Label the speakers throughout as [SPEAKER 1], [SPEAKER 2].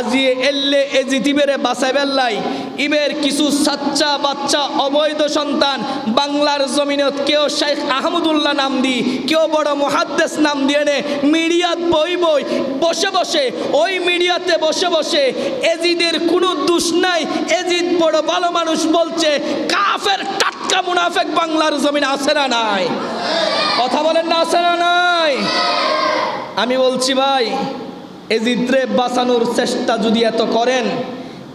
[SPEAKER 1] আজিয়ে এল্লে এজিতিবেরে বাঁচাইবেল্লাই ইবের কিছু সাচ্চা বাচ্চা অবৈধ সন্তান বাংলার জমিনত কেউ শেখ আহমদুল্লাহ নাম দি কেউ বড় মুহাদ্দিস নাম দিয়ে নে মিডিয়াত বই বসে বসে ওই মিডিয়াতে বসে বসে এজিদের কোনো দোষ নাই, এজিদ বড় ভালো মানুষ বলছে। কাফের টাটকা মুনাফিক বাংলার জমিন আছে না নাই? কথা বলেন না, আছে না নাই? আমি বলছি ভাই, এজিদরে বাঁচানোর চেষ্টা যদি এত করেন,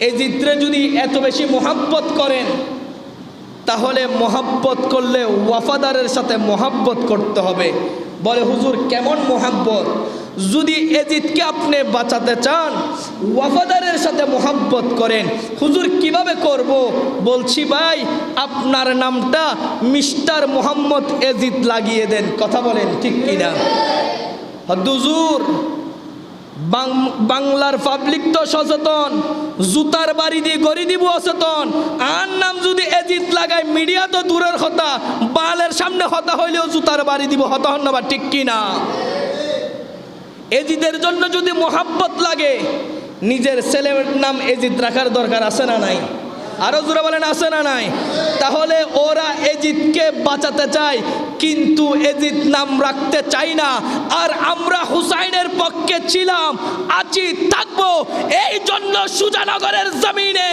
[SPEAKER 1] এজিদরে যদি এত বেশি মোহাব্বত করেন, তাহলে মোহাব্বত করলে ওয়াফাদারের সাথে মোহাব্বত করতে হবে। বলে হুজুর কেমন মোহাব্বত? যদি এজিদকে আপনি বাঁচাতে চান ওয়াফাদারের সাথে মোহাব্বত করেন। হুজুর কিভাবে করব? বলছি ভাই, আপনার নামটা মিস্টার মোহাম্মদ এজিদ লাগিয়ে দেন। কথা বলেন ঠিক কিনা? হুজুর বাংলার পাবলিক তো সচেতন, জুতার বাড়ি দিয়ে গড়ি দিব অচেতন। আর নাম যদি এজিদ লাগায় মিডিয়া তো দূরের কথা, বালের সামনে হতা হইলেও জুতার বাড়ি দিব। হতা হন না বা ঠিক কিনা? এজিদের জন্য যদি মোহাব্বত লাগে, নিজের ছেলের নাম এজিদ রাখার দরকার আছে না নাই? আরো জোরে বলেন, আছে না নাই? তাহলে ওরা এজিদকে বাঁচাতে চায় কিন্তু এজিদ নাম রাখতে চাই না। আর আমরা হুসাইনের পক্ষে ছিলাম, আছি, থাকবো। এই জন্য সুজানগরের জমিনে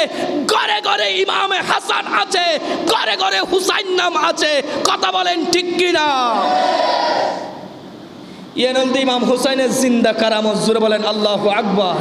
[SPEAKER 1] ঘরে ঘরে ইমামে হাসান আছে, ঘরে ঘরে হুসাইন নাম আছে। কথা বলেন ঠিক কিনা? ইমাম হুসাইনের জিন্দা কারামত। জোরে বলেন আল্লাহু আকবার।